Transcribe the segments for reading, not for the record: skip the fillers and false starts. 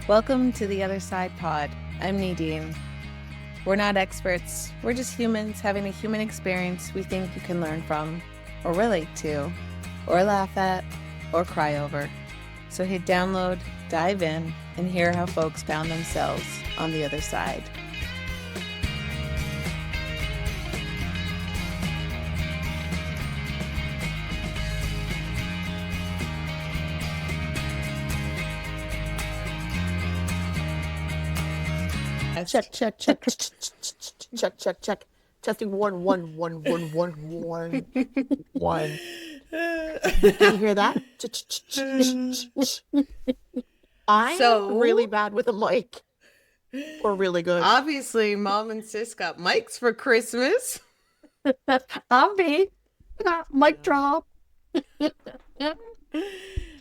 Welcome to the Other Side Pod. I'm Nadine. We're not experts. We're just humans having a human experience we think you can learn from, or relate to, or laugh at, or cry over. So hit download, dive in, and hear how folks found themselves on the other side. Check, check, check, check, check, check. Testing one, one, one, one, one, one, one. Can you hear that? I'm really bad with a mic, or really good. Obviously, Mom and Sis got mics for Christmas. I'll be mic drop.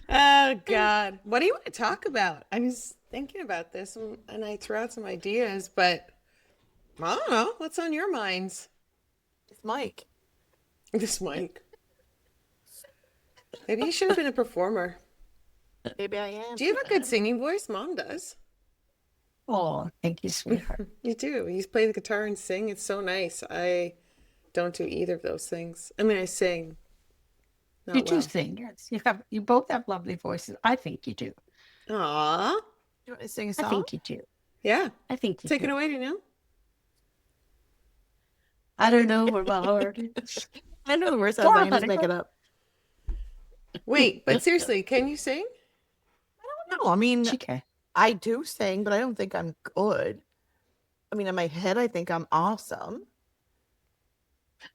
Oh, God. What do you want to talk about? I was thinking about this and I threw out some ideas, but I don't know. What's on your minds? This mic. This mic. Maybe you should have been a performer. Maybe I am. Do you have a good singing voice? Mom does. Oh, thank you, sweetheart. You do. You play the guitar and sing. It's so nice. I don't do either of those things. I mean, I sing. Not You do well. sing, yes. You both have lovely voices. I think you do. Aw. You want to sing a I song? think you do. Yeah. I think you Take do. it away, you know? I don't know where my heart is. I know the words. I can just make it up. Wait, but seriously, can you sing? No, I mean, She can. I do sing, but I don't think I'm good. I mean, in my head, I think I'm awesome.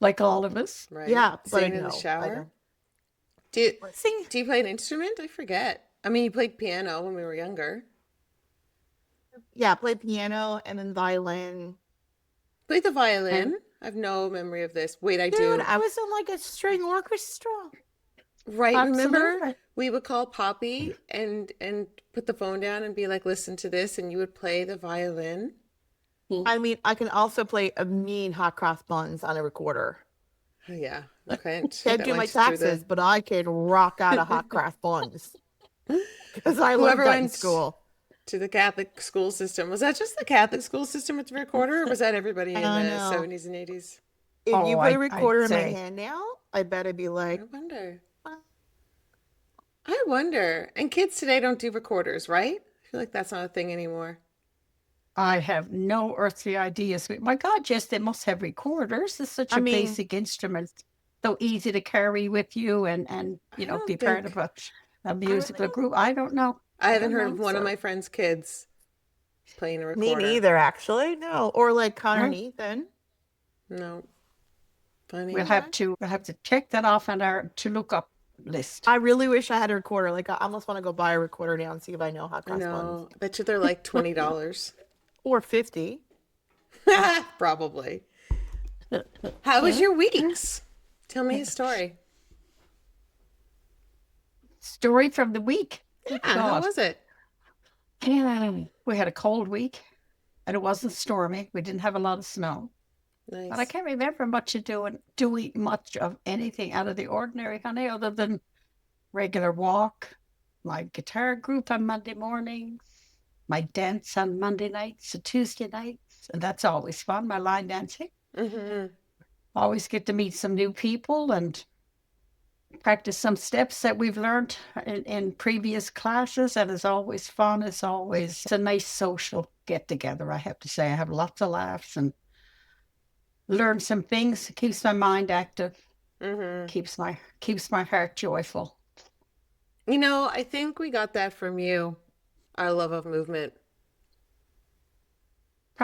Like all of us. Right. Yeah, but Sing in no, the I shower. don't. Do you play an instrument? I forget. I mean, you played piano when we were younger. Yeah, play piano and then violin. Played the violin. I have no memory of this. Wait, I do. Dude, I was in like a string orchestra. Right. Remember, Absolutely. we would call Poppy and put the phone down and be like, listen to this, and you would play the violin. I mean, I can also play a mean hot cross buns on a recorder. Oh, yeah. Okay. Can't do my taxes, but I can rock out a hot cross buns because I learned Whoever that in went school. to the Catholic school system. Was that just the Catholic school system with the recorder, or was that everybody in I the know. 70s and 80s? If you Oh, put a I'd recorder in my say. hand now, I better be like, I wonder. I wonder. And kids today don't do recorders, right? I feel like that's not a thing anymore. I have no earthly ideas. My God, yes, they must have recorders. It's such I a mean- basic instrument. So easy to carry with you and don't be part of a musical group. I don't know. I haven't don't heard know, of one of so- my friends' kids playing a me recorder. neither, actually. No. Or like Connor and Ethan. No. Funny. We'll have to check that off on our to look up list. I really wish I had a recorder. Like, I almost want to go buy a recorder now and see if I know hot I cross buns. know. I bet you they're like $20. Or 50. Probably. How was your weeks? Tell me a story. Story from the week. Yeah, how was it? We had a cold week, and it wasn't stormy. We didn't have a lot of snow, Nice. but I can't remember much of doing much of anything out of the ordinary, honey, other than regular walk, my guitar group on Monday mornings, my dance on Monday nights and Tuesday nights, and that's always fun. My line dancing. Mm-hmm. Always get to meet some new people and practice some steps that we've learned in previous classes, and it's always fun. It's a nice social get together, I have to say. I have lots of laughs and learn some things. It keeps my mind active, Mm-hmm. keeps my heart joyful. You know, I think we got that from you, our love of movement.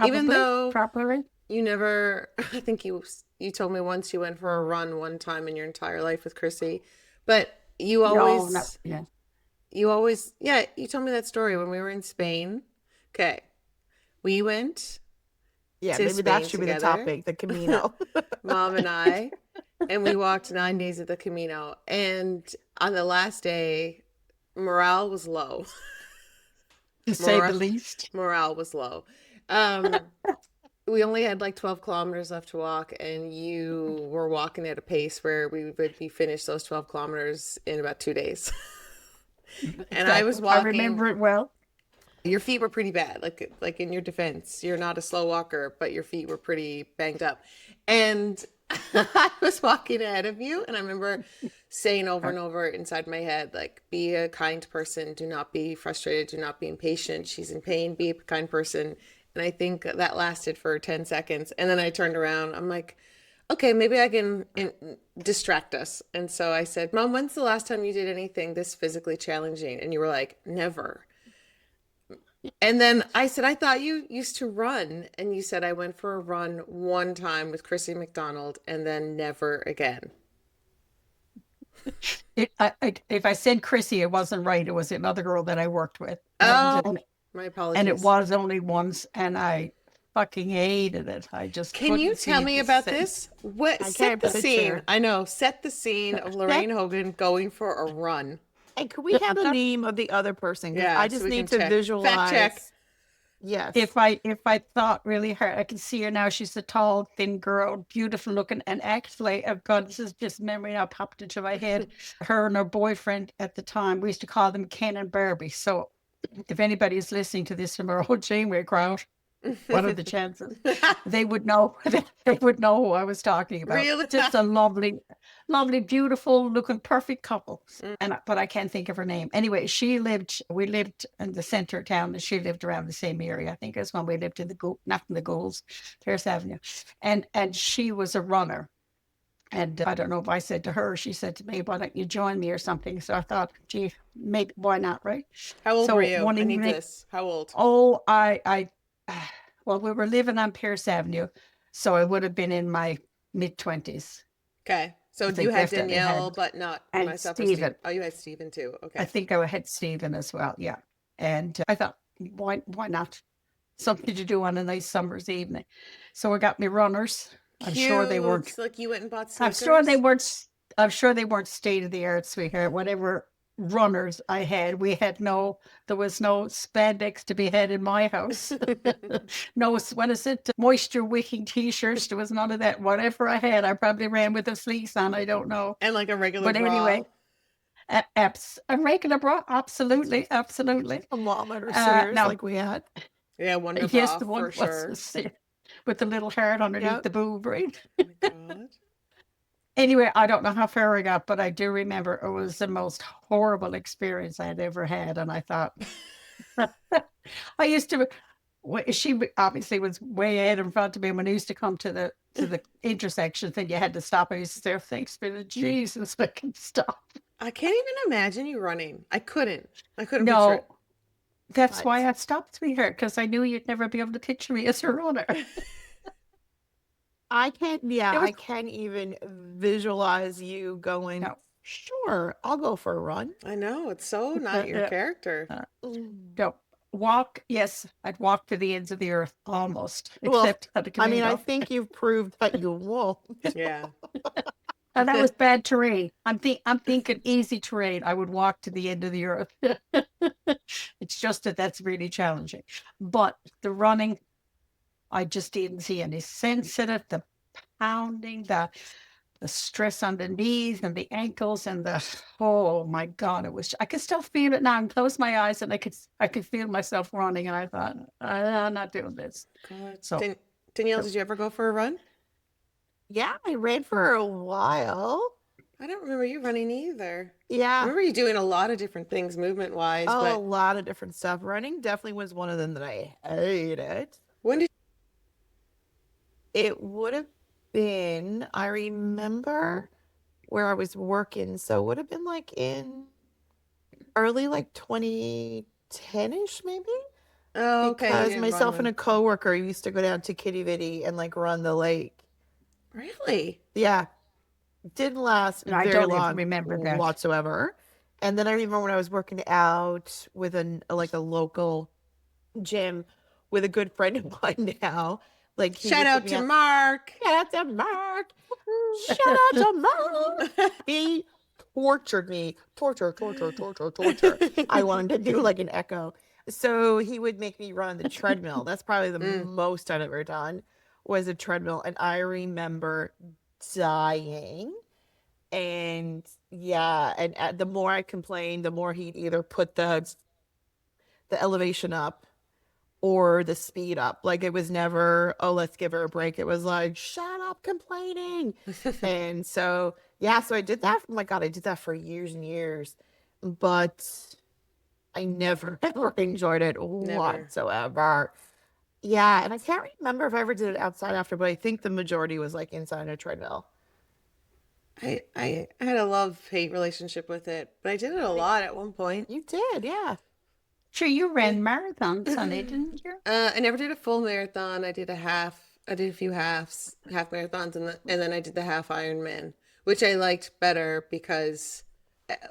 Even though- Probably. You never, I think you told me once you went for a run one time in your entire life with Chrissy, but you always, yeah, you told me that story when we were in Spain. Okay. We went, Yeah, to maybe that Spain should be the together. topic, the Camino. Mom and I, and we walked 9 days of the Camino. And on the last day, morale was low. To say the Morale- least. Morale was low. We only had like 12 kilometers left to walk, and you were walking at a pace where we would be finished those 12 kilometers in about 2 days. And I was walking. I remember it well. Your feet were pretty bad. Like in your defense, you're not a slow walker, but your feet were pretty banged up. And I was walking ahead of you, and I remember saying over and over inside my head, like, be a kind person, do not be frustrated, do not be impatient. She's in pain, be a kind person. And I think that lasted for 10 seconds. And then I turned around. I'm like, okay, maybe I can distract us. And so I said, Mom, when's the last time you did anything this physically challenging? And you were like, never. And then I said, I thought you used to run. And you said, I went for a run one time with Chrissy McDonald and then never again. If I said Chrissy, it wasn't right. It was another girl that I worked with. Oh, And, my and apologies. it was only once, and I fucking hated it. I just Can you couldn't see tell me the about sense. this? What I set can't the scene? picture. I know, set the scene of Lorraine Hogan going for a run. And could we have the name of the other person? 'Cause Yeah, I so just we need can to check. visualize. Fact check. Yes. If I thought really hard, I can see her now. She's a tall, thin girl, beautiful looking, and actually, oh God, this is just memory now popped into my head. Her and her boyfriend at the time, we used to call them Ken and Barbie. So, if anybody is listening to this from our old Janeway crowd, what are the chances? They would know. They would know who I was talking about. Really? Just a lovely, lovely, beautiful looking, perfect couple. Mm. But I can't think of her name. Anyway, we lived in the center of town, and she lived around the same area. I think that's when we lived in not in the Goulds, Pierce Avenue, and she was a runner. And I don't know if I said to her, she said to me, "Why don't you join me or something?" So I thought, gee, maybe why not, right? How old So were you? one I need evening, this. How old? oh, well, we were living on Pierce Avenue, so I would have been in my mid-20s. Okay. So I you think had definitely Danielle, had, but not and myself or Steve. Stephen. Oh, you had Stephen too. I Okay. think I had Stephen as well, yeah. And I thought, why not? Something to do on a nice summer's evening. So I got me runners. I'm sure they weren't. Cute. Like you went and bought I'm sneakers? sure they weren't. I'm sure they weren't state of the art, sweetheart. Whatever runners I had, there was no spandex to be had in my house. No, what is it? Moisture wicking t-shirts. There was none of that. Whatever I had, I probably ran with the sleeves on. I don't know. And like a regular But bra. anyway, a regular bra, absolutely, absolutely. A mom at her Sears now, like we had. Yeah, Wonder yes, Bra the one for was sure. with the little heart underneath Yep. the boob, right? Oh my God. Anyway, I don't know how far I got, but I do remember it was the most horrible experience I had ever had. And I thought, I used to, she obviously was way ahead in front of me when I used to come to the intersection thing. You had to stop. I used to say, thanks be to Jesus, I can stop. I can't even imagine you running. I couldn't picture No, it. that's why I stopped, sweetheart, because I knew you'd never be able to picture me as a runner. I can't, It was- I can't even visualize you going, No. sure, I'll go for a run. I know. It's so not your Yeah. character. No, walk. Yes, I'd walk to the ends of the earth almost, Well, except at the I mean, I Camino. think you've proved that you won't. Yeah. And that was bad terrain. I'm thinking easy terrain. I would walk to the end of the earth. It's just that's really challenging. But the running, I just didn't see any sense in it. The pounding, the stress on the knees and the ankles and oh my God, I could still feel it now and close my eyes and I could feel myself running and I thought, I'm not doing this. God. So Danielle, did you ever go for a run? Yeah, I ran for a while. I don't remember you running either. I Yeah. remember you doing a lot of different things movement wise, Oh, a but lot of different stuff. Running definitely was one of them that I hated. when did It would have been, I remember where I was working. So it would have been like in early like 2010-ish maybe. Oh, okay. you Because didn't run myself and when- a coworker used to go down to Kitty Vitty and like run the lake. Really? Yeah. Didn't last And I very don't even long remember that. whatsoever. And then I remember when I was working out with like a local gym with a good friend of mine now. Like he Shout would out put me to on- Mark. Shout out to Mark. Shout out to Mark. He tortured me. Torture. I wanted to do like an echo. So he would make me run the treadmill. That's probably the most I've ever done was a treadmill. And I remember dying. And yeah, and the more I complained, the more he'd either put the the elevation up or the speed up. Like it was never, oh, let's give her a break. It was like, shut up complaining. And so, yeah, so I did that. Oh my God, I did that for years and years. But I never, ever enjoyed it whatsoever. Yeah, and I can't remember if I ever did it outside after, but I think the majority was like inside a treadmill. I had a love-hate relationship with it, but I did it a lot at one point. You did, yeah. Sure, you ran marathons on it, didn't you? I never did a full marathon. I did a half. I did a few half marathons, and then I did the half Ironman, which I liked better because,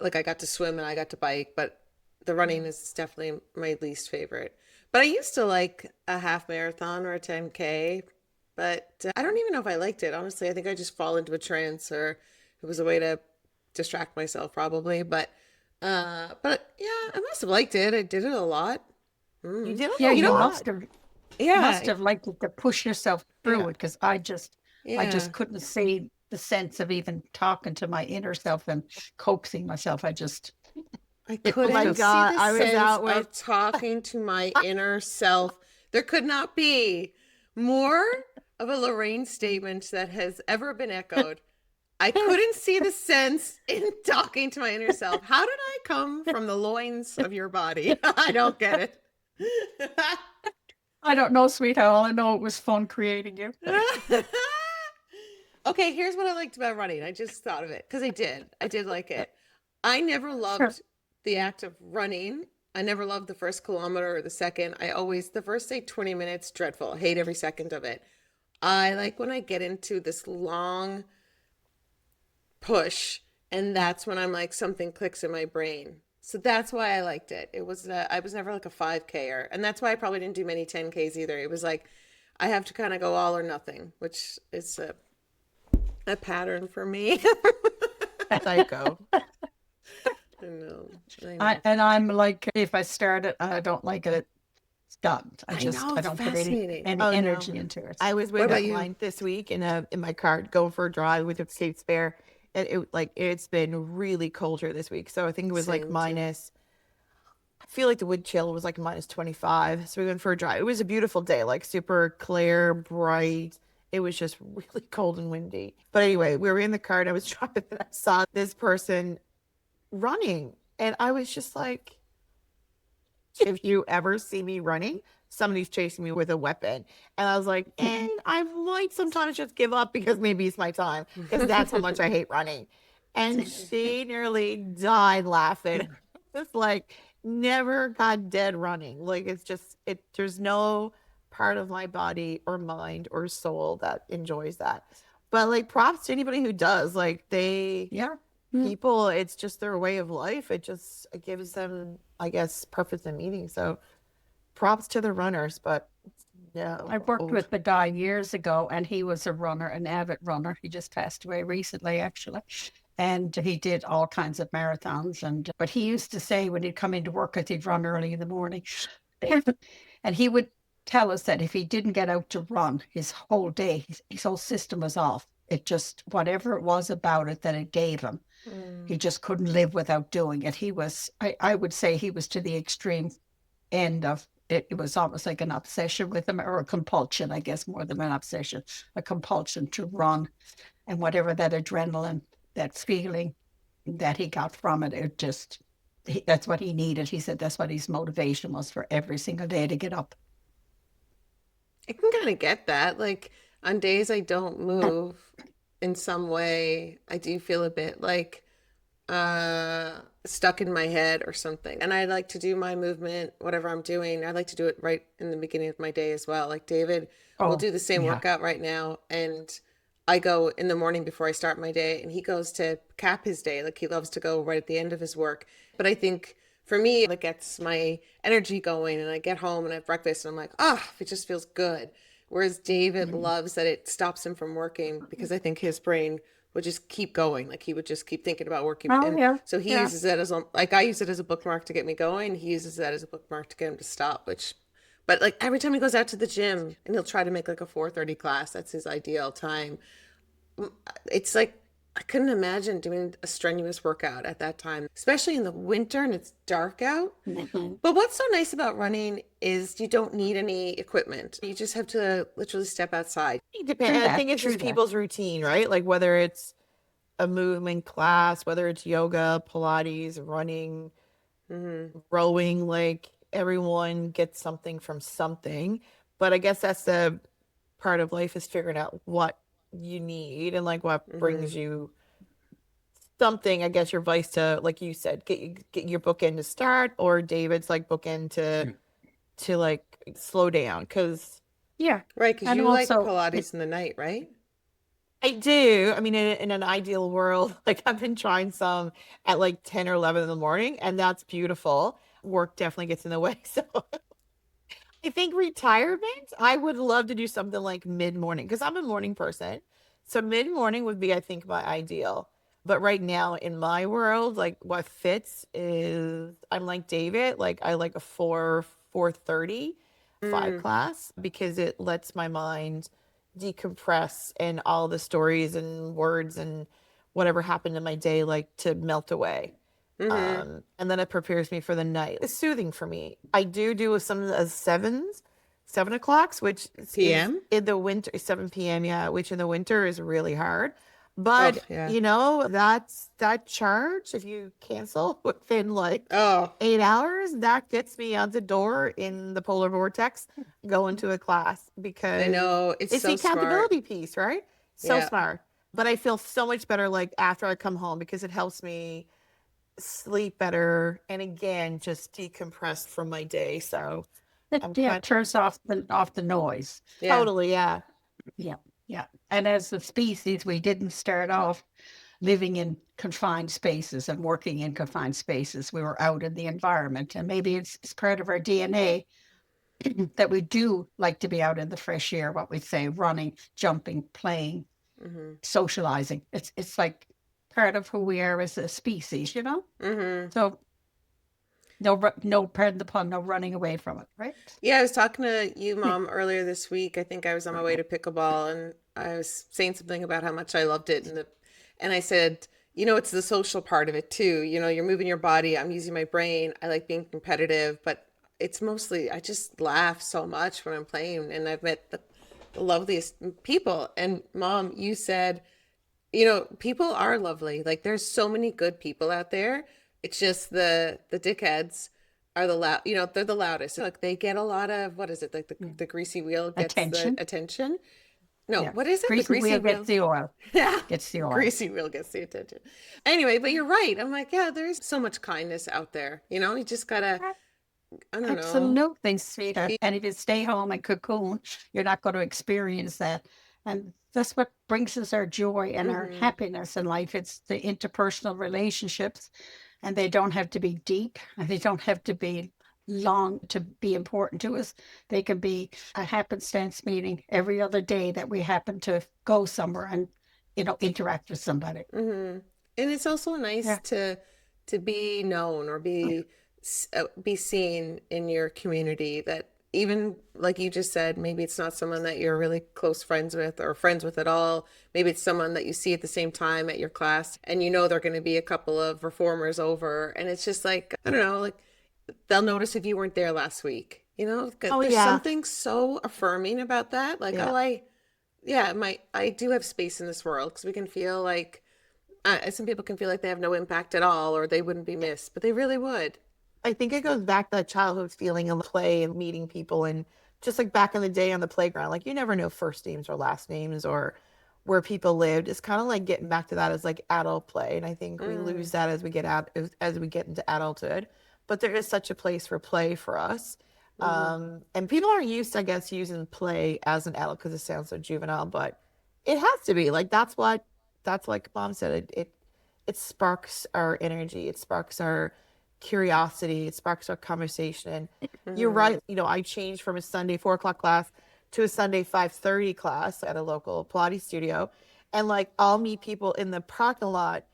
like, I got to swim and I got to bike, but the running is definitely my least favorite. But I used to like a half marathon or a 10K, but I don't even know if I liked it. Honestly, I think I just fall into a trance, or it was a way to distract myself, probably. But yeah, I must have liked it. I did it a lot. You did Yeah, a you lot. must have liked it to push yourself through it, because I just Yeah. couldn't see the sense of even talking to my inner self and coaxing myself. I It couldn't my see God, the I was sense out with- of talking to my inner self. There could not be more of a Lorraine statement that has ever been echoed. I couldn't see the sense in talking to my inner self. How did I come from the loins of your body? I don't get it. I don't know, sweetheart. All I know, it was fun creating you. Okay, here's what I liked about running. I just thought of it because I did. I did like it. I never loved the act of running. I never loved the first kilometer or the second. The first, say, 20 minutes, dreadful. I hate every second of it. I like when I get into this long push, and that's when I'm like, something clicks in my brain. So that's why I liked it. I was never like a 5K-er, and that's why I probably didn't do many 10Ks either. It was like, I have to kind of go all or nothing, which is a pattern for me. Psycho. I know. I'm like, if I start it and I don't like it, it's done. I know, I it's don't put fascinating. any Oh, no. energy into it. I was What with about a you? client this week in my car going for a drive with a skate spare. And it's been really colder this week. So I think it was like Same, too. minus, I feel like the wind chill was like minus 25. So we went for a drive. It was a beautiful day, like super clear, bright. It was just really cold and windy. But anyway, we were in the car and I was driving and I saw this person running. And I was just like, if you ever see me running, somebody's chasing me with a weapon. And I was like, and I might sometimes just give up because maybe it's my time, because that's how much I hate running. And she nearly died laughing. It's like, never got dead running. Like, it's just, there's no part of my body or mind or soul that enjoys that. But like, props to anybody who does. Like, Yeah. people, it's just their way of life. It gives them, I guess, purpose and meaning. So props to the runners, but no. I worked with the guy years ago, and he was a runner, an avid runner. He just passed away recently, actually. And he did all kinds of marathons. But he used to say when he'd come into work, 'cause he'd run early in the morning, and he would tell us that if he didn't get out to run his whole day, his whole system was off. It just, whatever it was about it that it gave him, he just couldn't live without doing it. I would say he was to the extreme end of it. It was almost like an obsession with him, or a compulsion, I guess, more than an obsession, a compulsion to run. And whatever that adrenaline, that feeling that he got from it, that's what he needed. He said that's what his motivation was for every single day, to get up. I can kind of get that. Like, on days I don't move in some way, I do feel a bit like stuck in my head or something. And I like to do my movement, whatever I'm doing, I like to do it right in the beginning of my day as well. Like David will do the same workout right now, and I go in the morning before I start my day, and he goes to cap his day. Like, he loves to go right at the end of his work. But I think for me, it gets my energy going, and I get home and I have breakfast and I'm like, it just feels good. Whereas David loves that it stops him from working, because I think his brain would just keep going. Like, he would just keep thinking about working. So he uses it as like, I use it as a bookmark to get me going. He uses that as a bookmark to get him to stop, but like every time he goes out to the gym, and he'll try to make like a 4:30 class, that's his ideal time. It's like, I couldn't imagine doing a strenuous workout at that time, especially in the winter and it's dark out. Mhm. But what's so nice about running is you don't need any equipment. You just have to literally step outside. It True depends. I that. think it's True just that. people's routine, right? Like whether it's a movement class, whether it's yoga, Pilates, running, rowing, like everyone gets something from something. But I guess that's the part of life is figuring out what you need and like what brings you something. I guess your vice to, like you said, get your bookend to start, or David's like bookend to like slow down because Yeah. Right, because And you like also, it, Pilates in the night, right? I do. I mean, in an ideal world, like I've been trying some at like 10 or 11 in the morning, and that's beautiful. Work definitely gets in the way. So I think retirement, I would love to do something like mid morning because I'm a morning person. So mid morning would be, I think, my ideal. But right now in my world, like what fits is I'm like David, like I like a 4:30, 5 Mm, class because it lets my mind decompress and all the stories and words and whatever happened in my day like to melt away. mm-hmm. And then it prepares me for the night. It's soothing for me. I do some of the 7 o'clocks, which is PM? in the winter, 7 p.m. Yeah, which in the winter is really hard. Oh, But yeah. that's that charge. If you cancel within like Oh, 8 hours, that gets me out the door in the polar vortex, going to a class I because know. It's it's the so smart. accountability piece, right? So Yeah. smart. But I feel so much better like after I come home because it helps me sleep better and again just decompress from my day. So I'm yeah, kind of turns off the noise. Yeah. totally, yeah. Yeah, yeah. And as a species, we didn't start off living in confined spaces and working in confined spaces. We were out in the environment, and maybe it's part of our DNA that we do like to be out in the fresh air. What we say, running, jumping, playing, Mm-hmm. socializing. It's like part of who we are as a species, you know. Mm-hmm. So no, pardon the pun, no running away from it, right? Yeah, I was talking to you, Yeah. Mom, earlier this week. I think I was on my way to pickleball, and I was saying something about how much I loved it, and I said, it's the social part of it too. You're moving your body. I'm using my brain. I like being competitive, but it's mostly I just laugh so much when I'm playing, and I've met the loveliest people. And Mom, you said, people are lovely. Like there's so many good people out there. It's just the dickheads are the loud, they're the loudest. Like they get a lot of what is it? Like Yeah. the greasy wheel gets the Attention. attention. No, Yeah. what is it? The Greasy greasy wheel gets wheel. the oil. Yeah. Gets the oil. Greasy wheel gets the attention. Anyway, but you're right. I'm like, yeah, there's so much kindness out there. You just gotta, I don't know. Absolutely, sweetheart. And if you stay home and cocoon, you're not going to experience that. And that's what brings us our joy and our Mm-hmm. happiness in life. It's the interpersonal relationships, and they don't have to be deep and they don't have to be long to be important to us. They can be a happenstance meeting every other day that we happen to go somewhere and, interact with somebody. Mm-hmm. And it's also nice Yeah. to be known or be seen in your community that even like you just said, maybe it's not someone that you're really close friends with or friends with at all. Maybe it's someone that you see at the same time at your class and they're going to be a couple of reformers over and it's just like, I don't know, like they'll notice if you weren't there last week. 'Cause Oh there's yeah. something so affirming about that. Like, Yeah. oh, yeah, I do have space in this world because we can feel like some people can feel like they have no impact at all or they wouldn't be missed, but they really would. I think it goes back to that childhood feeling of play and meeting people and just like back in the day on the playground, like you never know first names or last names or where people lived. It's kind of like getting back to that as like adult play. And I think we Mm, lose that as we get out as we get into adulthood. But there is such a place for play for us. mm-hmm, And people aren't used to, I guess, using play as an adult because it sounds so juvenile, but it has to be. Like that's like Mom said, it sparks our energy, it sparks our curiosity, it sparks our conversation. You're mm-hmm, right. I changed from a Sunday 4 o'clock class to a Sunday 5:30 class at a local Pilates studio. And like I'll meet people in the parking lot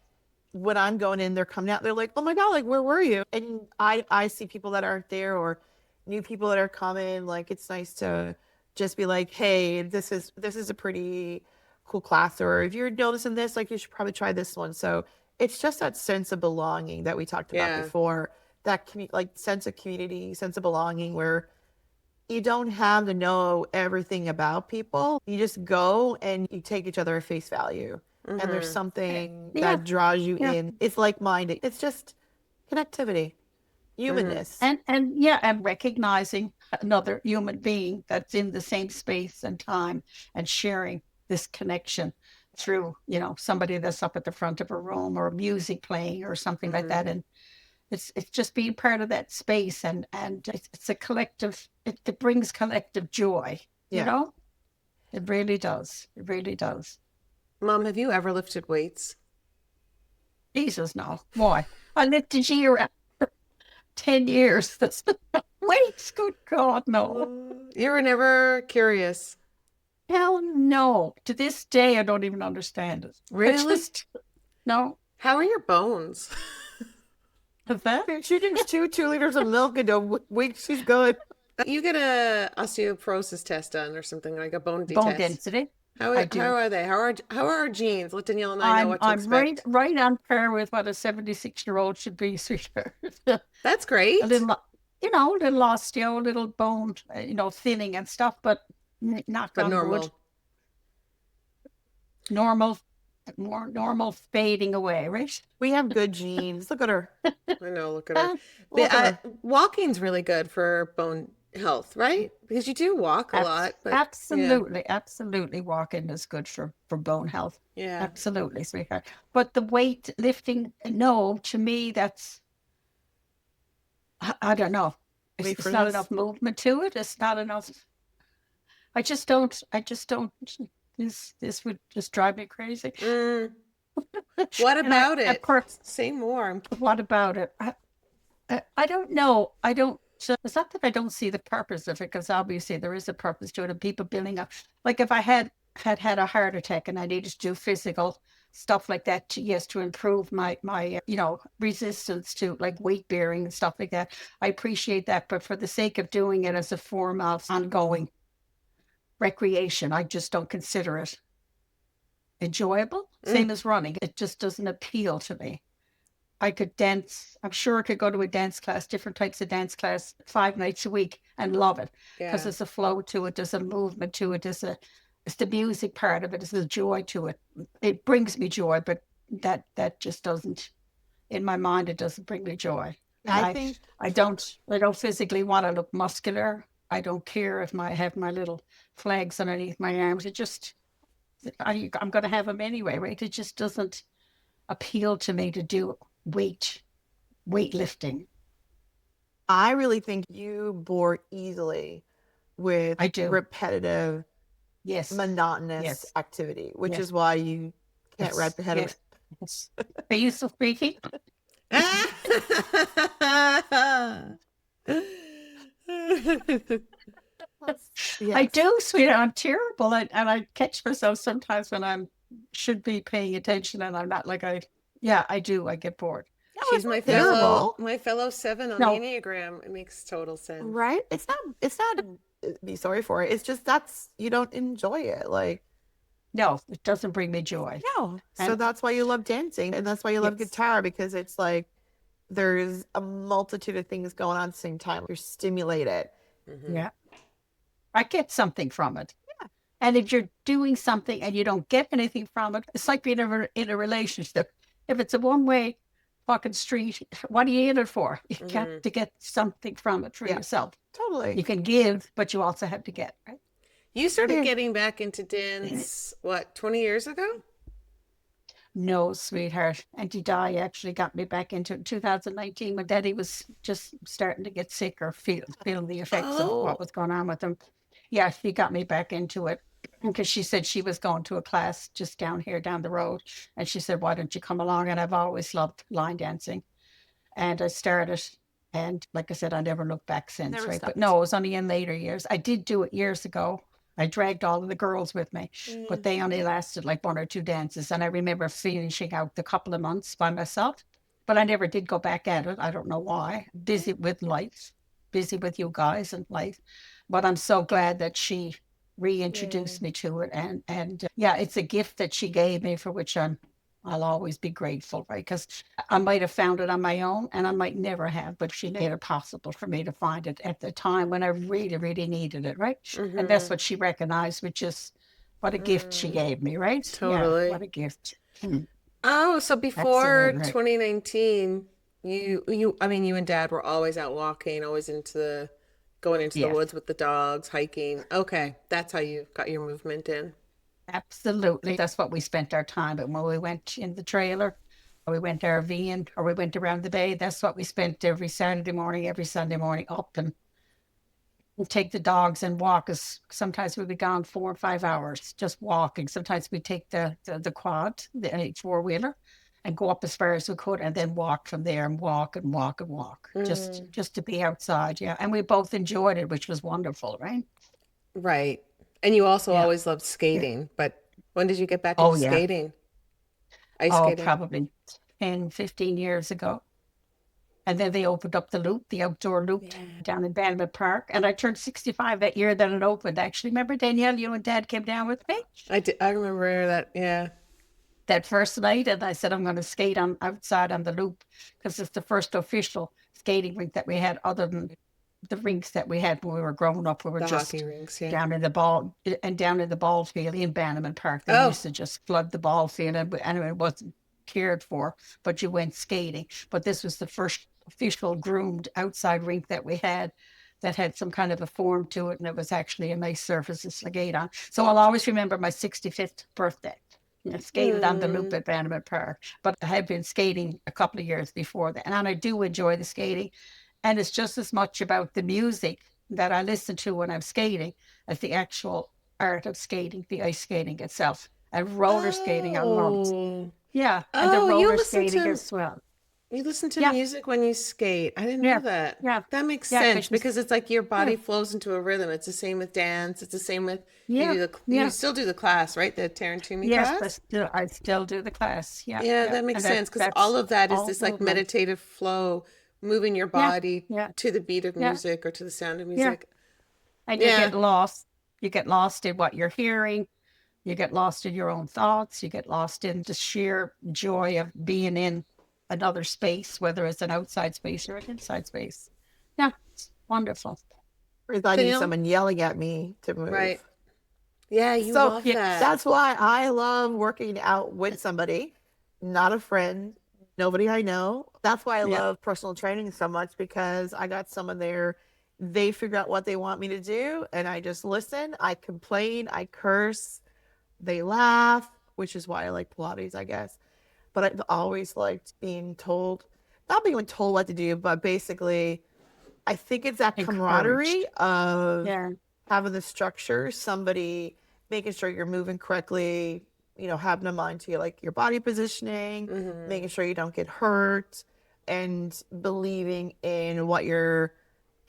when I'm going in, they're coming out, they're like, oh my God, like where were you? And I see people that aren't there or new people that are coming. Like it's nice to just be like, hey, this is a pretty cool class, or if you're noticing this, like you should probably try this one. So it's just that sense of belonging that we talked about Yeah. before, that like sense of community, sense of belonging, where you don't have to know everything about people. You just go and you take each other at face value. And there's something Yeah. that draws you Yeah. in. It's like-minded. It's just connectivity, humanness. And yeah, and recognizing another human being that's in the same space and time and sharing this connection through, you know, somebody that's up at the front of a room or music playing or something like that. And it's just being part of that space, and it's a collective, it brings collective joy, you Yeah. know? It really does. It really does. Mom, have you ever lifted weights? Jesus, no. Why? I lived in here 10 years. That's weights, good God, no. You were never curious. Hell no. To this day, I don't even understand it. Really? No. How are your bones? Is that? She drinks 2 liters of milk in a week. She's good. You get a osteoporosis test done or something, like a bone Bone test. density. How I do. are they? How are our genes? Let Danielle and I know what to I'm expect. right on par with what a 76-year-old should be, sweetheart. That's great. A little, you know, a little osteo, a little bone, you know, thinning and stuff, but not But on normal. wood. Normal, more normal fading away, right? We have good genes. Look at her. I know, look at her. Look at her. Walking's really good for bone health, right? Because you do walk a lot. But Absolutely. Walking is good for bone health. Yeah. Absolutely, sweetheart. But the weight lifting, no, to me, that's, I don't know. Wait It's for not this. enough movement to it. It's not enough. I just don't. This would just drive me crazy. What And about I it? Say more. What about it? I don't know. I don't. So it's not that I don't see the purpose of it, because obviously there is a purpose to it, and people building up. Like if I had a heart attack and I needed to do physical stuff like that, to improve my you know, resistance to like weight bearing and stuff like that, I appreciate that. But for the sake of doing it as a form of ongoing recreation, I just don't consider it enjoyable. Same as running. It just doesn't appeal to me. I could dance. I'm sure I could go to a dance class, different types of dance class, 5 nights a week and love it, because Yeah. there's a flow to it, there's a movement to it, it's the music part of it, it's the joy to it. It brings me joy, but that just doesn't, in my mind, it doesn't bring me joy. And I think I don't physically want to look muscular. I don't care if I have my little flags underneath my arms. It just, I'm going to have them anyway, right? It just doesn't appeal to me to do weightlifting. I really think you bore easily with I do. repetitive, Yes. monotonous Yes. activity, which Yes. is why you can't Yes. wrap your head Yes. Yes. Are you still speaking? around. I do, sweetheart. I'm terrible. And I catch myself sometimes when I should be paying attention and I'm not, like I do. I get bored. She's my terrible. fellow 7 on No. the Enneagram. It makes total sense. Right? It's not be sorry for it. It's just you don't enjoy it. Like, No, it doesn't bring me joy. no. So And- that's why you love dancing, and that's why you love Yes. guitar, because it's like there's a multitude of things going on at the same time. You're stimulated. Yeah. I get something from it. Yeah. And if you're doing something and you don't get anything from it, it's like being in a relationship. If it's a one-way fucking street, what are you in it for? You got to get something from it for Yeah. yourself. Totally. You can give, but you also have to get, right? You started Yeah. getting back into dance, what, 20 years ago? No, sweetheart. Auntie Di actually got me back into it in 2019 when Daddy was just starting to get sick or feeling the effects of what was going on with him. Yeah, she got me back into it because she said she was going to a class just down the road. And she said, why don't you come along? And I've always loved line dancing. And I started. And like I said, I never looked back since, Never right? stopped. But no, it was only in later years. I did do it years ago. I dragged all of the girls with me, but they only lasted like 1 or 2 dances. And I remember finishing out the couple of months by myself, but I never did go back at it. I don't know why. Busy with life, busy with you guys and life. But I'm so glad that she reintroduced me to it. And yeah, it's a gift that she gave me for which I'll always be grateful, right? Because I might have found it on my own and I might never have, but she made it possible for me to find it at the time when I really, really needed it, right? And that's what she recognized, which is what a gift she gave me, right? Yeah, what Totally. a gift. Mm, Oh, so before absolutely right. 2019, I mean, you and Dad were always out walking, always going into the Yes. woods with the dogs, hiking. Okay, that's how you got your movement in. Absolutely. That's what we spent our time. But when we went in the trailer, or we went RVing, or we went around the bay, that's what we spent every Saturday morning, every Sunday morning up and take the dogs and walk. Us. Sometimes we'd be gone 4 or 5 hours just walking. Sometimes we'd take the quad, the four-wheeler, and go up as far as we could and then walk from there and walk and walk and walk Mm, just to be outside. Yeah. And we both enjoyed it, which was wonderful, right? right. And you also Yeah. always loved Yeah. skating, but when did you get back Oh, into yeah. skating? Ice Oh, skating? probably 10, 15 years ago. And then they opened up the loop, the outdoor loop Yeah. down in Bannerman Park. And I turned 65 that year that it opened, actually. Remember, Danielle, you and Dad came down with me I remember that. Yeah. that first night. And I said, I'm going to skate on outside on the loop because it's the first official skating rink that we had other than the rinks that we had when we were growing up. We were The hockey just rinks, yeah. down in the ball field in Bannerman Park. They Oh, used to just flood the ball field and it wasn't cared for, but you went skating. But this was the first official groomed outside rink that we had that had some kind of a form to it, and it was actually a nice surface to skate on. So I'll always remember my 65th birthday. I skated on the loop mm, at Bannerman Park, but I had been skating a couple of years before that, and I do enjoy the skating. And it's just as much about the music that I listen to when I'm skating as the actual art of skating, the ice skating itself. And roller skating, I loved. oh, Yeah, and the oh, roller skating as well. you listen to Yeah, music when you skate. I didn't know yeah, that. yeah, That makes yeah, sense because because it's like your yeah, body flows into a rhythm. It's the same with dance. It's the same with yeah, you yeah. still do the class, right? The Tarantumi Yes, class? I still do the class. Yeah, Yeah, yeah, that makes and sense because all that's of that is all this like movement. meditative flow, moving your Yeah, body yeah, to the beat of yeah, music or to the sound of yeah. music. And you get Yeah. lost. You get lost in what you're hearing. You get lost in your own thoughts. You get lost in the sheer joy of being in another space, whether it's an outside space or an inside space. Yeah, it's wonderful. Because I need Danielle? someone yelling at me to Right. move. Yeah, you So love Yeah, that. that's why I love working out with somebody, not a friend, nobody I know. That's why I yeah, love personal training so much because I got someone there. They figure out what they want me to do, and I just listen. I complain, I curse, they laugh, which is why I like Pilates, I guess. But I've always liked being told, not being told what to do, but basically, I think it's that camaraderie encouraged. of Yeah, having the structure, somebody making sure you're moving correctly, having in mind to you like your body positioning, Hmm. making sure you don't get hurt, and believing in what your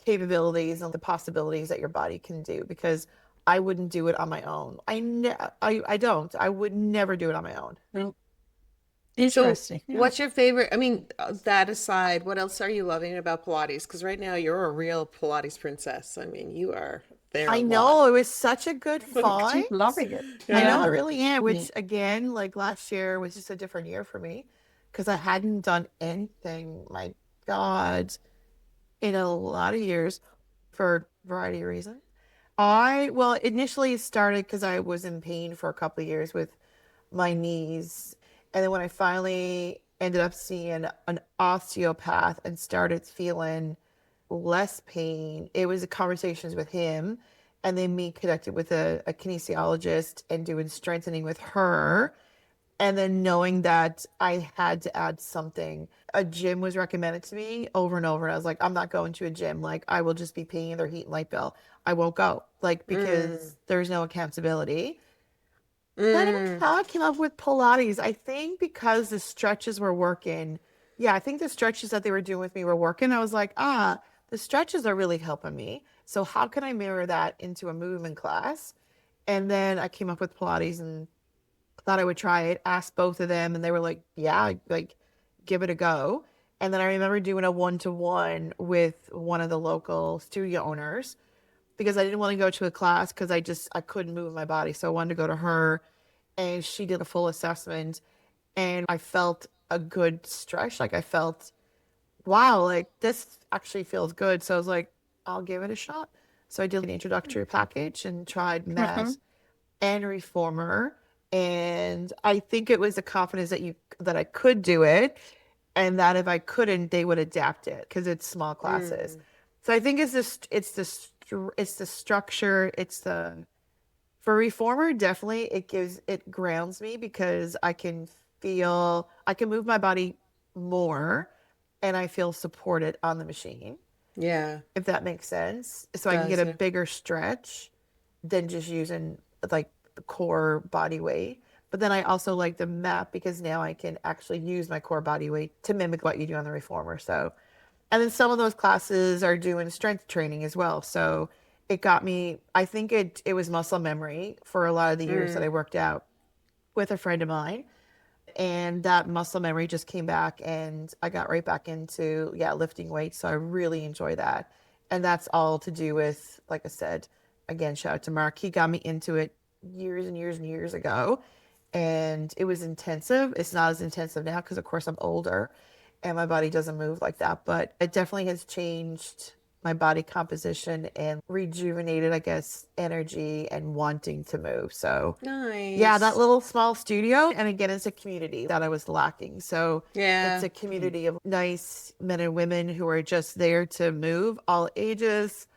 capabilities and the possibilities that your body can do. Because I wouldn't do it on my own. I don't. I would never do it on my own. well, So, interesting. Yeah, what's your favorite? I mean, that aside, what else are you loving about Pilates? Because right now you're a real Pilates princess. I mean, you are there a I lot. know it was such a good find. keep loving it. I know Yeah. I Yeah, really am, yeah, which again, like last year was just a different year for me because I hadn't done anything, my God, in a lot of years for a variety of reasons. Well, initially it started because I was in pain for a couple of years with my knees. And then when I finally ended up seeing an osteopath and started feeling less pain, it was the conversations with him and then me connected with a kinesiologist and doing strengthening with her. And then knowing that I had to add something. A gym was recommended to me over and over. And I was like, I'm not going to a gym. Like, I will just be paying their heat and light bill. I won't go. Like, Mm, because there's no accountability. Then mm. how I came up with Pilates, I think because the stretches were working. Yeah, I think the stretches that they were doing with me were working. I was like, the stretches are really helping me. So how can I mirror that into a movement class? And then I came up with Pilates and thought I would try it, asked both of them, and they were like, yeah, like give it a go. And then I remember doing a one to one with one of the local studio owners. because I didn't want to go to a class because I couldn't move my body. So I wanted to go to her, and she did a full assessment, and I felt a good stretch. Like I felt, wow, like this actually feels good. So I was like, I'll give it a shot. So I did an introductory package and tried Mhm. Mass and Reformer. And I think it was the confidence that I could do it, and that if I couldn't, they would adapt it because it's small classes. Mm. So I think it's the structure, it's the for Reformer, definitely it grounds me because I can move my body more, and I feel supported on the machine, Yeah, if that makes sense. So I can get does a yeah. bigger stretch than just using like the core body weight. But then I also like the map because now I can actually use my core body weight to mimic what you do on the Reformer. So, and then some of those classes are doing strength training as well. So it got me, I think it was muscle memory for a lot of the years that Mm. I worked out with a friend of mine, and that muscle memory just came back, and I got right back into lifting weights. So I really enjoy that. And that's all to do with, like I said, again, shout out to Mark. He got me into it years and years and years ago, and it was intensive. It's not as intensive now because of course I'm older and my body doesn't move like that, but it definitely has changed my body composition and rejuvenated, I guess, energy and wanting to move. So yeah, that Nice. little small studio. And again, it's a community that I was lacking. So it's Yeah. a community of nice men and women who are just there to move, all ages,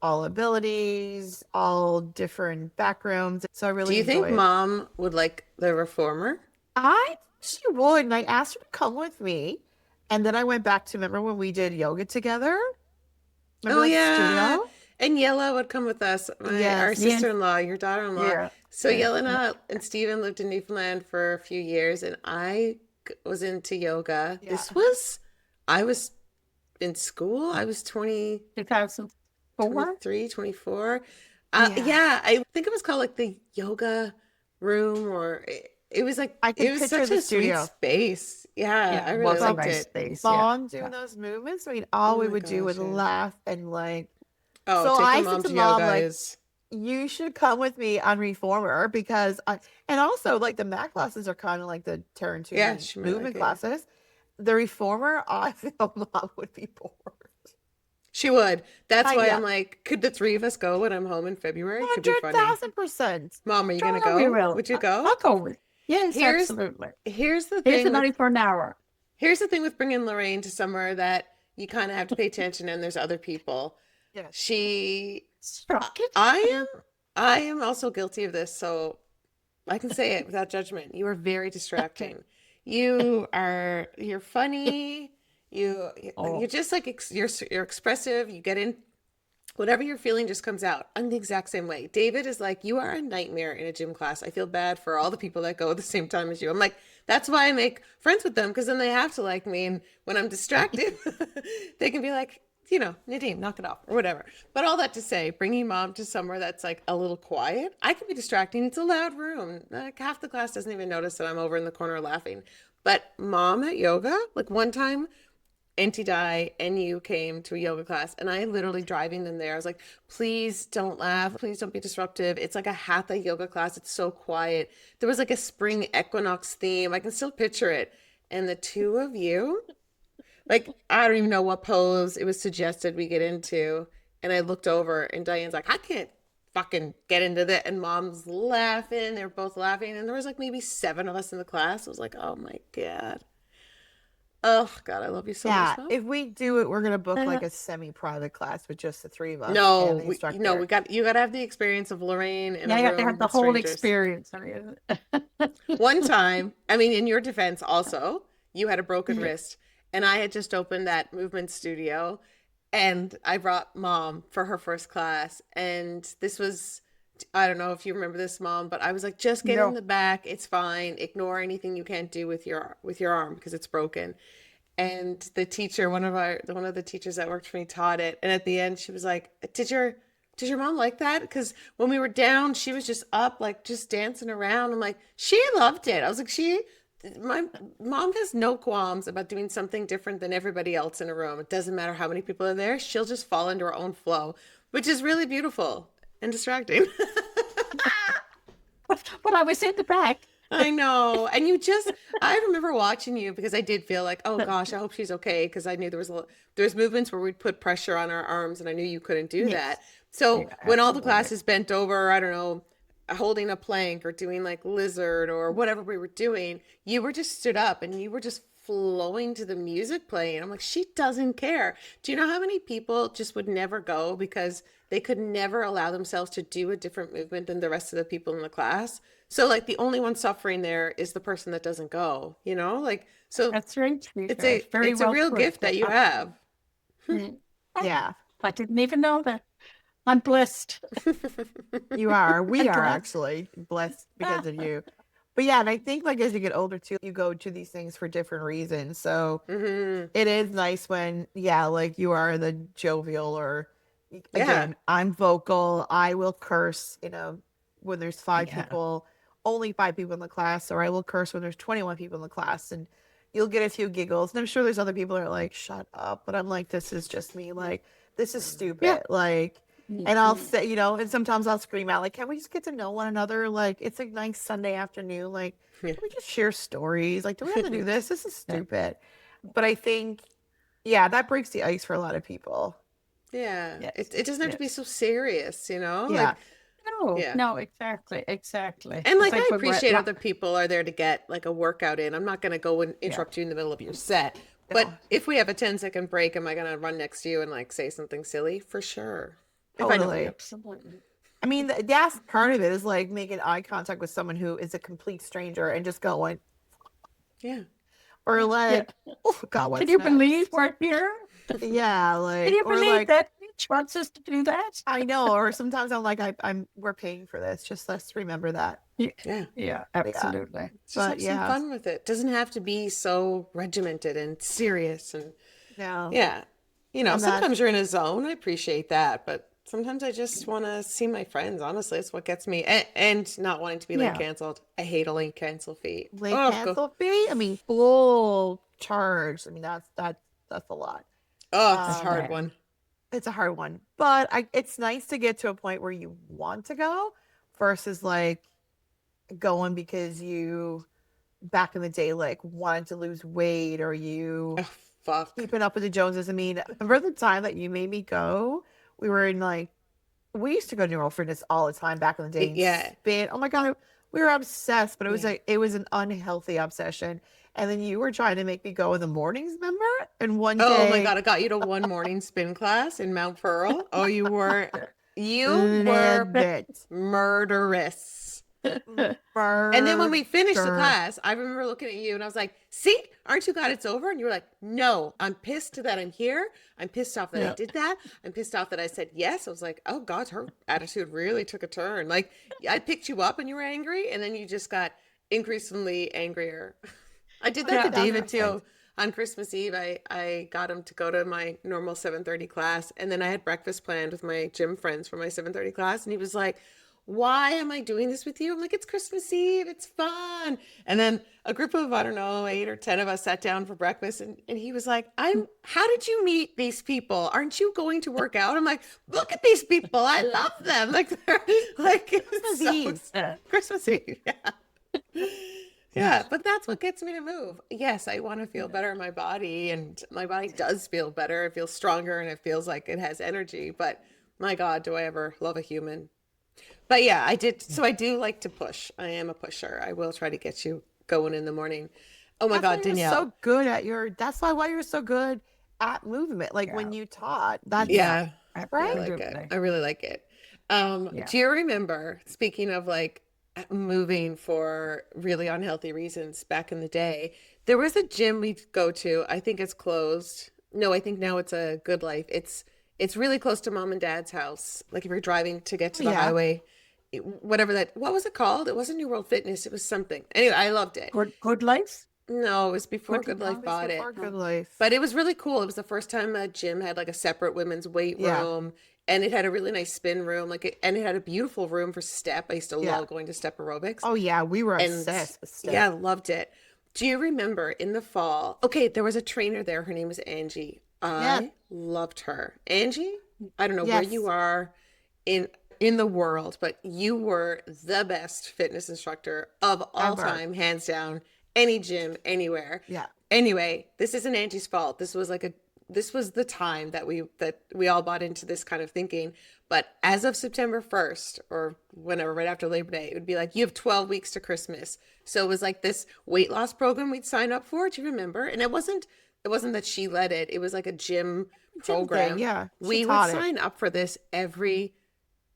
all abilities, all different backgrounds. So I Do really you think enjoy it. mom would like the reformer? I she would, and I asked her to come with me. And then I went back to remember when we did yoga together? Remember Oh that yeah. studio? And Yella would come with us, our Yes. Yeah, sister-in-law, your daughter-in-law. yeah, So yeah, Yelena and Steven lived in Newfoundland for a few years, and was into yoga. Yeah. I was in school. I was 2004. 23, 24. Yeah. Yeah, I think it was called like the yoga room, or it was like, I it can was picture such the a sweet studio. space. Yeah, Yeah, I it really was a But liked nice it. space. Yeah, mom doing yeah. those movements, I mean, Oh all we my would do gosh, was yeah. laugh and like. Oh, So taking I said mom to to mom, yoga like, is, you should come with me on Reformer because and also like the mat classes are kind of like the yeah, Tarantino she might like movement it. Yeah. classes. The Reformer, I feel mom would be bored. She would. That's why Yeah, I'm like, could the three of us go when I'm home in February? Could be funny. 100,000%. Mom, are you gonna Sure, we go? will. Would you I'll go? go with. Yes, Here's absolutely. here's the Here's the thing money with for an hour. bringing Lorraine to somewhere that you kind of have to pay attention, and there's other people. Yes. She Struck it. I am also guilty of this, so I can say it without judgment. You are very distracting. You're funny. You're Oh, just like you're expressive. You get in whatever you're feeling just comes out. I'm the exact same way. David is like, you are a nightmare in a gym class. I feel bad for all the people that go at the same time as you. I'm like, that's why I make friends with them, because then they have to like me. And when I'm distracted, they can be like, Nadine, knock it off or whatever. But all that to say, bringing mom to somewhere that's like a little quiet, I can be distracting. It's a loud room. Like half the class doesn't even notice that I'm over in the corner laughing. But mom at yoga, like one time, Auntie Di and you came to a yoga class, and I literally driving them there. I was like, please don't laugh. Please don't be disruptive. It's like a hatha yoga class. It's so quiet. There was like a spring equinox theme. I can still picture it. And the two of you, like, I don't even know what pose it was suggested we get into. And I looked over, and Diane's like, I can't fucking get into that. And mom's laughing. They were both laughing. And there was like maybe 7 of us in the class. I was like, oh my God. Oh God, I love you so much, Yeah, Mom. if we do it, we're gonna book uh, like a semi-private class with just the three of us No, and the we instructor. got you got to have the experience of Lorraine in yeah, a you have to have room the with whole strangers. experience. I mean, One time, I mean, in your defense, also, you had a broken yeah. wrist, and I had just opened that movement studio, and I brought mom for her first class, and this was. I don't know if you remember this, mom, but I was like, just get in No, the back. It's fine. Ignore anything you can't do with your arm because it's broken. And the teacher, one of the teachers that worked for me taught it. And at the end, she was like, did your mom like that? Because when we were down, she was just up, like just dancing around. I'm like, she loved it. I was like, my mom has no qualms about doing something different than everybody else in a room. It doesn't matter how many people are there. She'll just fall into her own flow. which is really beautiful and distracting. But I was in the back. I know. And I remember watching you because I did feel like, oh gosh, I hope she's okay. Because I knew there's movements where we'd put pressure on our arms and I knew you couldn't do that. Yes. So Yeah, when all the absolutely. classes bent over, I don't know, holding a plank or doing like lizard or whatever we were doing, you were just stood up and you were just flowing to the music playing. I'm like, she doesn't care. Do you know how many people just would never go because they could never allow themselves to do a different movement than the rest of the people in the class? So like the only one suffering there is the person that doesn't go, like so That's right. it's Very a well real put. gift that you have. Mm. Yeah, I didn't even know that. I'm blessed. you are. We I'm are blessed. actually blessed because of you. But yeah, and I think like as you get older too, you go to these things for different reasons. So Hmm. it is nice when, yeah, like you are the jovial or Yeah. again, I'm vocal. I will curse, when there's Yeah. only 5 people in the class, or I will curse when there's 21 people in the class, and you'll get a few giggles. And I'm sure there's other people that are like, shut up. But I'm like, this is just me. Like, this is Yeah. stupid. Like, and I'll say, and sometimes I'll scream out, like, can we just get to know one another? Like, it's a nice Sunday afternoon. Like, Yeah. can we just share stories? Like, do we have to do this? This is Yeah. stupid. But I think, yeah, that breaks the ice for a lot of people. Yeah. Yes. It doesn't have to be Yes. so serious, Yeah. like, No, yeah. no, exactly. Exactly. And It's like I like when we're at appreciate other people are there to get like a workout in. I'm not going to go and yeah. interrupt you in the middle of your set. But No, if we have a 10-second break, am I going to run next to you and like say something silly? For sure. If I know you. totally. Absolutely. I mean, that's part of it is like making eye contact with someone who is a complete stranger and just going, Yeah. or Yeah. like, oh God, Can what's you next? believe we're here? Yeah, Can like, you or believe like, that bitch wants us to do that? I know, or sometimes I'm like, we're paying for this. Just let's remember that. Yeah. Yeah. Yeah, Yeah, absolutely. Just but have some yeah, fun with it. Doesn't have to be so regimented and serious and no, yeah. and that, Sometimes you're in a zone. I appreciate that, but sometimes I just want to see my friends. Honestly, it's what gets me and not wanting to be late Yeah. canceled. I hate a late cancel fee. late Oh, go. cancel fee. I mean, full charge. I mean, that's a lot. Oh, it's a That's Um, hard bad. one. it's a hard one, but it's nice to get to a point where you want to go versus like going because you back in the day like wanted to lose weight or you Oh, fuck. keeping up with the Joneses. I mean, remember the time that you made me go? We were in like we used to go to Neural Fitness all the time back in the day and Yeah. spin. Oh my god, we were obsessed, but Yeah. it was an unhealthy obsession. And then you were trying to make me go in the mornings, remember? And one Oh my day, God, I got you to one morning spin class in Mount Pearl. Oh, you were live it. murderous. And then when we finished the Murder. class, I remember looking at you and I was like, see, aren't you glad it's over? And you were like, no, I'm pissed that I'm here. I'm pissed off that I Yeah. did that. I'm pissed off that I said yes. I was like, oh God, her attitude really took a turn. Like I picked you up and you were angry and then you just got increasingly angrier. I did that Yeah. to David 1000%. too. On Christmas Eve, I got him to go to my normal 7:30 class, and then I had breakfast planned with my gym friends for my 7:30 class, and he was like, "Why am I doing this with you?" I'm like, "It's Christmas Eve, it's fun." And then a group of I don't know 8 or 10 of us sat down for breakfast, and he was like, "I'm. How did you meet these people? Aren't you going to work out?" I'm like, "Look at these people, I love them." Like they're like it was Christmas so Eve. Christmas Eve, yeah. Yeah, but that's what gets me to move. Yes, I want to feel better in my body, and my body does feel better. It feels stronger and it feels like it has energy. But my God, do I ever love a human? But yeah, I did. So I do like to push. I am a pusher. I will try to get you going in the morning. Oh my That's why God, you're Danielle. so good at that's why you're so good at movement. Like when Yeah. you taught, that's Yeah. Yeah, I right. like it. Absolutely. I really like it. Yeah. Do you remember, speaking of like moving for really unhealthy reasons back in the day, there was a gym we'd go to. I think it's closed. No, I think now it's a Good Life. It's really close to mom and dad's house. Like if you're driving to get to the Yeah. highway, whatever what was it called? It wasn't New World Fitness. It was something. Anyway, I loved it. Good life. No, it was before Good Good Life It's bought it. before Good Life. But it was really cool. It was the first time a gym had like a separate women's weight Yeah. room, and it had a really nice spin room, and it had a beautiful room for step. I used to Yeah. love going to step aerobics. Oh yeah, we were And obsessed with stuff. yeah, I loved it. Do you remember in the fall? Okay, there was a trainer there. Her name was Angie. Yeah. I loved her. Angie, I don't know where you Yes. are in the world, but you were the best fitness instructor of all Ever. time, hands down, any gym, anywhere. Yeah. Anyway, this isn't Angie's fault. This was the time that we all bought into this kind of thinking. But as of September 1st or whenever, right after Labor Day, it would be like, you have 12 weeks to Christmas. So it was like this weight loss program we'd sign up for. Do you remember? And it wasn't that she led it. It was like a gym Gym thing. program. Yeah. She We would taught it. sign up for this every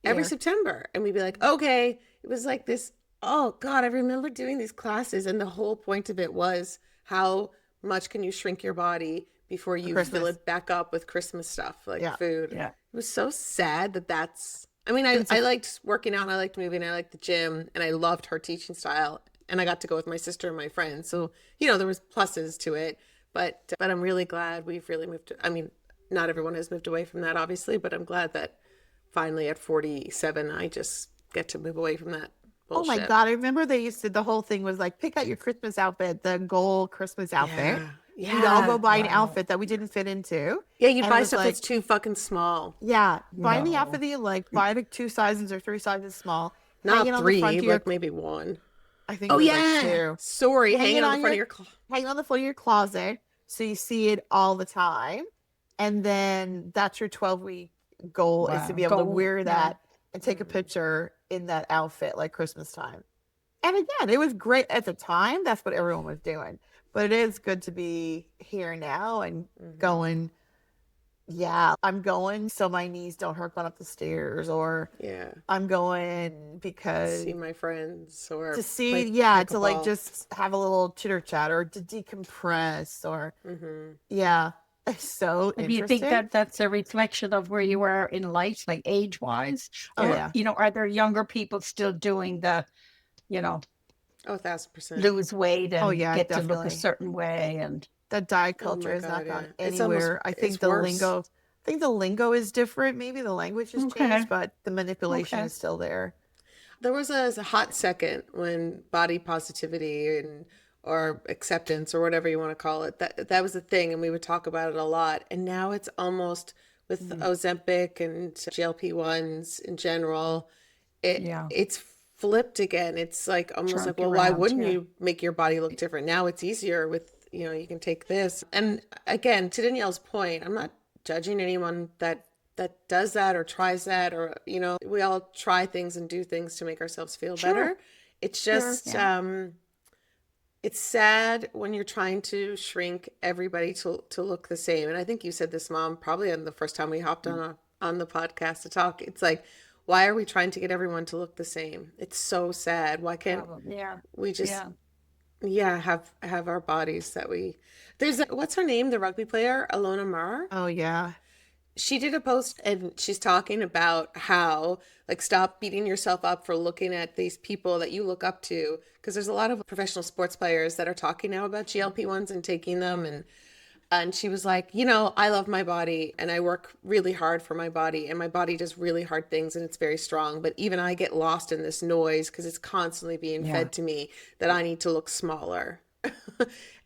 Year. September, and we'd be like, okay. It was like this. Oh God, I remember doing these classes, and the whole point of it was how much can you shrink your body before you fill Christmas. it back up with Christmas stuff like Yeah. food. Yeah. It was so sad that's. I mean, I liked working out, and I liked moving, I liked the gym, and I loved her teaching style, and I got to go with my sister and my friends. So there was pluses to it, but I'm really glad we've really moved. I mean, not everyone has moved away from that, obviously, but I'm glad that finally at 47 I just get to move away from that Oh bullshit. my God. I remember the whole thing was like, pick out your Christmas outfit, the goal Christmas outfit. Yeah. We'd all go buy an Wow. outfit that we didn't fit into. Yeah, you'd And it buy was stuff like, that's too fucking small. yeah, find the No. outfit that you like, buy the 2 sizes or 3 sizes small. hang Not it on the three, front of your, like maybe one. I think Oh it was like yeah. 2. Sorry, Hang hang it it on on the front of your- your Hang it on the front of your closet so you see it all the time. And then that's your 12-week goal is to Wow. be able to Goal, wear yeah. that and take a picture in that outfit like Christmas time. And again, it was great at the time. That's what everyone was doing. But it is good to be here now and going, yeah, I'm going so my knees don't hurt going up the stairs, or Yeah. I'm going because See my friends or to see, play to like pickleball. just have a little chitter chat or to decompress or, Mhm. yeah. It's so And do you interesting. think that that's a reflection of where you are in life, like age-wise? Oh, Or, yeah. are there younger people still doing the, Oh, 1,000%. lose weight and Oh, yeah, get to look definitely. a certain way? And That diet Oh culture my has not God, gone yeah. It's almost- anywhere. I it's think the worse. lingo, is different. Maybe the language has Okay. changed, but the manipulation Okay. is still there. There was a hot second when body positivity or acceptance or whatever you want to call it, that was a thing, and we would talk about it a lot. And now it's almost with Ozempic and GLP-1s in general, Yeah. it's flipped again. It's like almost like, Turned well, why around, wouldn't yeah. you make your body look different? Now it's easier with, you can take this. And again, to Danielle's point, I'm not judging anyone that does that or tries that, or we all try things and do things to make ourselves feel better. It's just it's sad when you're trying to shrink everybody to look the same. And I think you said this, Mom, probably on the first time we hopped on the podcast to talk. It's like, why are we trying to get everyone to look the same? It's so sad. Why can't Yeah. we just Yeah. have our bodies that we what's her name, the rugby player, Alona Mar? Oh, yeah. She did a post and she's talking about how, like, stop beating yourself up for looking at these people that you look up to, because there's a lot of professional sports players that are talking now about GLP-1s and taking them, and she was like, I love my body and I work really hard for my body, and my body does really hard things and it's very strong, but even I get lost in this noise because it's constantly being fed to me that I need to look smaller.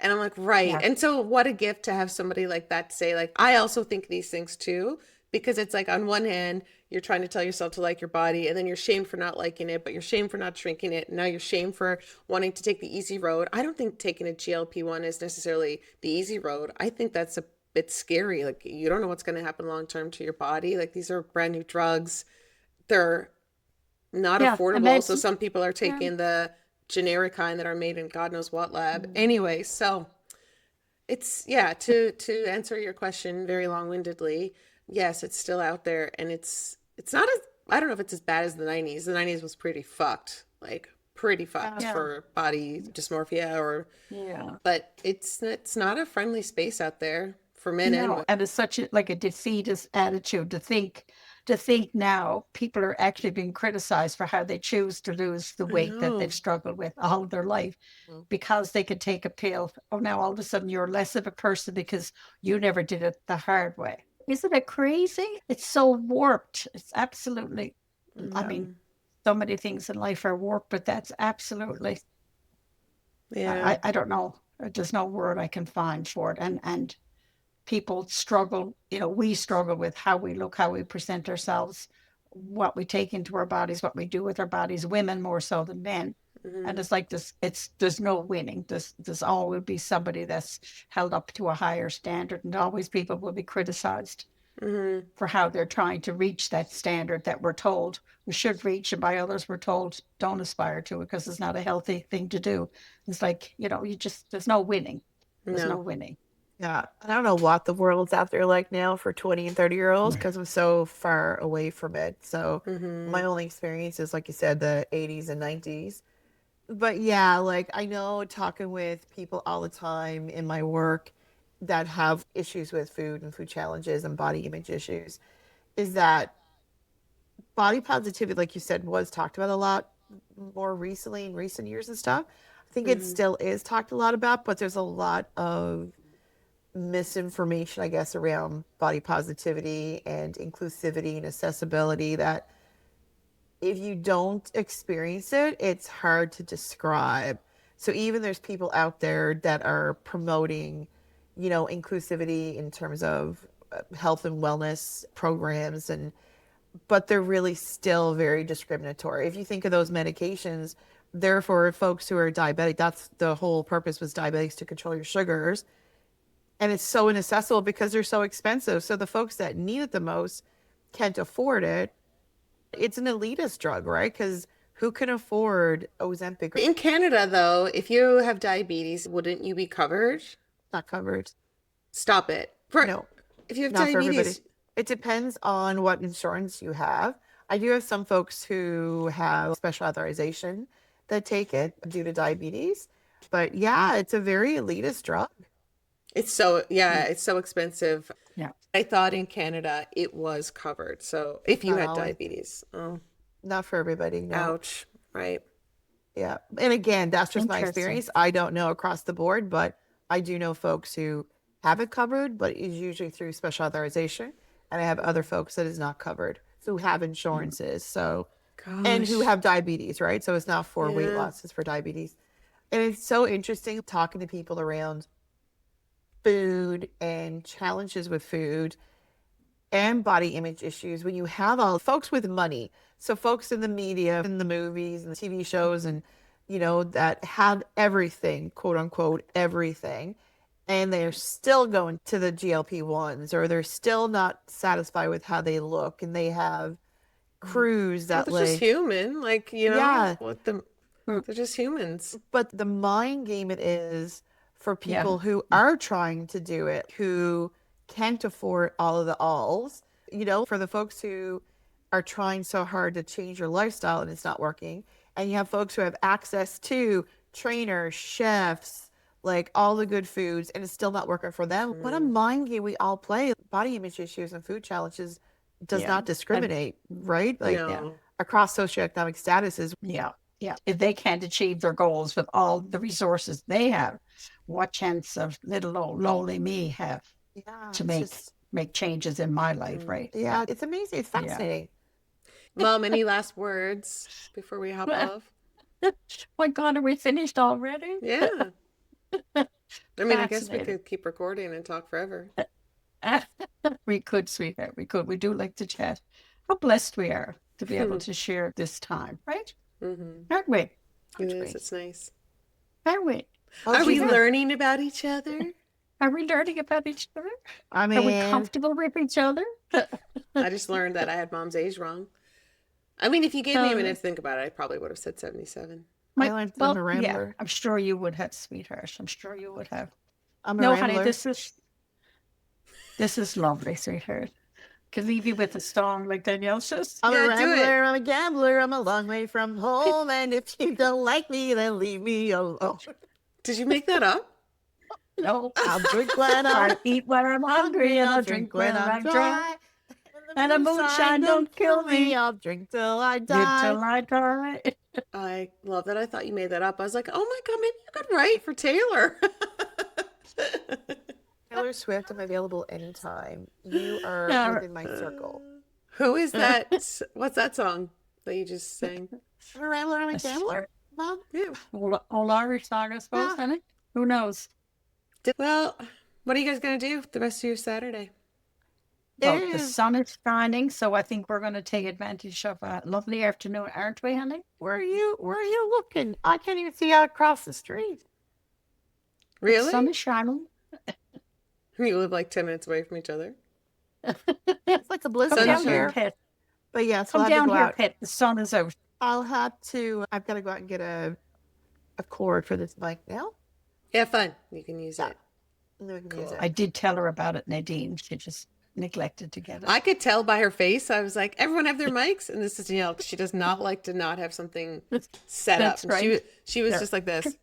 And I'm like, right. Yeah. And so what a gift to have somebody like that say, like, I also think these things too, because it's like, on one hand, you're trying to tell yourself to like your body, and then you're shamed for not liking it, but you're shamed for not shrinking it. And now you're shamed for wanting to take the easy road. I don't think taking a GLP-1 is necessarily the easy road. I think that's a bit scary. Like, you don't know what's going to happen long-term to your body. Like, these are brand new drugs. They're not Yeah, and affordable. that's- So some people are taking the generic kind that are made in God knows what lab. Anyway, so it's, to answer your question very long-windedly, yes, it's still out there, and it's not as, I don't know if it's as bad as the 90s. The 90s was pretty fucked, like pretty fucked Yeah. for body dysmorphia Yeah. but it's not a friendly space out there for men and No, women. and it's such a defeatist attitude to think now people are actually being criticized for how they choose to lose the weight that know. they've struggled with all their life because they could take a pill. Oh, now all of a sudden you're less of a person because you never did it the hard way. Isn't it crazy? It's so warped. It's absolutely, I mean, so many things in life are warped, but that's absolutely, Yeah. I don't know. There's no word I can find for it. And people struggle, we struggle with how we look, how we present ourselves, what we take into our bodies, what we do with our bodies, women more so than men. And it's like this, there's no winning. There's always be somebody that's held up to a higher standard, and always people will be criticized for how they're trying to reach that standard that we're told we should reach, and by others we're told don't aspire to it because it's not a healthy thing to do. It's like, there's no winning. There's no winning. Yeah, I don't know what the world's out there like now for 20 and 30-year-olds because I'm so far away from it. So my only experience is, like you said, the 80s and 90s. But yeah, like I know talking with people all the time in my work that have issues with food and food challenges and body image issues is that body positivity, like you said, was talked about a lot more recently in recent years and stuff. I think it still is talked a lot about, but there's a lot of misinformation, I guess, around body positivity and inclusivity and accessibility that if you don't experience it, it's hard to describe. So even there's people out there that are promoting, inclusivity in terms of health and wellness programs, but they're really still very discriminatory. If you think of those medications, they're for folks who are diabetic. That's the whole purpose, was diabetics to control your sugars. And it's so inaccessible because they're so expensive. So the folks that need it the most can't afford it. It's an elitist drug, right? Because who can afford Ozempic? In Canada, though, if you have diabetes, wouldn't you be covered? Not covered. Stop it. No, if you have not for everybody. diabetes, It depends on what insurance you have. I do have some folks who have special authorization that take it due to diabetes. But yeah, it's a very elitist drug. it's so it's so expensive. Yeah. I thought in Canada it was covered. So if you Not had always. diabetes, Not for everybody. No. ouch, right? Yeah. And again, that's just my Interesting. experience. I don't know across the board, but I do know folks who have it covered, but it's usually through special authorization. And I have other folks that is not covered, who have insurances. So, and who Gosh. have diabetes, right? So it's not for weight Yeah. loss, it's for diabetes. And it's so interesting talking to people around food and challenges with food and body image issues when you have all folks with money. So folks in the media, in the movies and the TV shows and, that have everything, quote unquote, everything. And they're still going to the GLP-1s, or they're still not satisfied with how they look. And they have crews Well, that they're just human, Yeah. they're just humans. but the mind game it is for people who are trying to do it, who can't afford all of the alls, for the folks who are trying so hard to change your lifestyle and it's not working. And you have folks who have access to trainers, chefs, like all the good foods, and it's still not working for them. What a mind game we all play. Body image issues and food challenges does not discriminate, right? Like No. across socioeconomic statuses. Yeah. If they can't achieve their goals with all the resources they have, what chance of little old lowly me have Yeah, to it's make changes in my life, right? yeah, it's amazing. It's fascinating. Mom, any last words before we hop off? My God, are we finished already? Yeah. I mean, I guess we Fascinating. could keep recording and talk forever. We could, sweetheart. We could. We do like to chat. How blessed we are to be able to share this time, right? Mm-hmm. Aren't we? It is. It's nice. Aren't we? Are we geez. learning about each other? Are we learning about each other? I Are we mean, comfortable with each other? I just learned that I had Mom's age wrong. I mean, if you gave me a Um, minute to think about it, I probably would have said 77. I learned I'm a rambler. I'm sure you would have, sweetheart. I'm sure you would have. I'm a No, rambler. honey, this is lovely, sweetheart. Could leave you with a song like Danielle says. I'm Yeah, a do it. rambler, I'm a gambler, I'm a long way from home, and if you don't like me, then leave me alone. Did you make that up? No, I'll drink when I'm I'll eat when I'm hungry, and I'll drink when I'm dry. And the moonshine don't kill me. I'll drink till I Live die. till I die. I love that. I thought you made that up. I was like, oh my God, maybe you could write for Taylor. Taylor Swift, I'm available anytime. You are Yeah. within my circle. Who is that? What's that song that you just sang? I'm a rambler, I'm a gambler. Mom? Yeah. Old Irish song, I suppose, Yeah. honey. Who knows? Well, What are you guys going to do the rest of your Saturday? Well, It the is. sun is shining, so I think we're going to take advantage of a lovely afternoon, aren't we, honey? Where are you looking? I can't even see out across the street. The sun Really? is shining. You live like 10 minutes away from each other? It's like a Come blizzard Sun's out down here, here. pet. But yes, Come we'll have to down go here, out. pet. The sun is out. I've got to go out and get a cord for this bike now. Yeah, fun. You can use Yeah. it. And then we can use Cool. it. I did tell her about it, Nadine. She just neglected to get it. I could tell by her face. I was like, everyone have their mics? And this is Danielle, 'cause she does not like to not have something set That's up. And right. she was Yeah. just like this.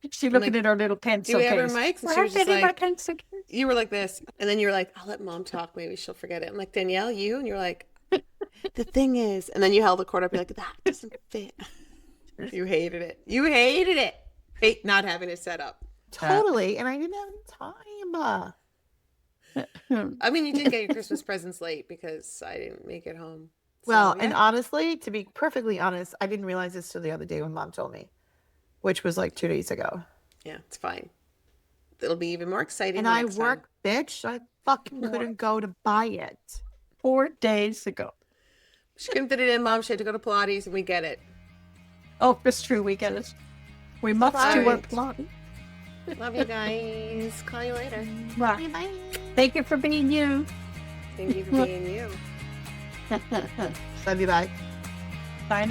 She looking like, at her little pencil do we have our case. mics? And Where she was are just my like, pencil case? you were like this. And then you're like, I'll let mom talk. Maybe she'll forget it. I'm like, Danielle, you? And you're like, the thing is. And then you held the cord up. You're like, that doesn't fit. You hated it. You hated it. Hate not having it set up. Totally. And I didn't have any time. I mean, you did get your Christmas presents late because I didn't make it home. So, Well, yeah. and honestly, to be perfectly honest, I didn't realize this till the other day when Mom told me, which was like 2 days ago. Yeah, it's fine. It'll be even more exciting. And the I next time. work, bitch. I fucking couldn't go to buy it. 4 days ago. She couldn't fit it in, Mom. She had to go to Pilates, and we get it. Oh, that's true. We get it. We must do our Right. plotting. Love you guys. Call you later. Right. Bye. Thank you for being you. Thank you for being you. Love you, bye. Bye.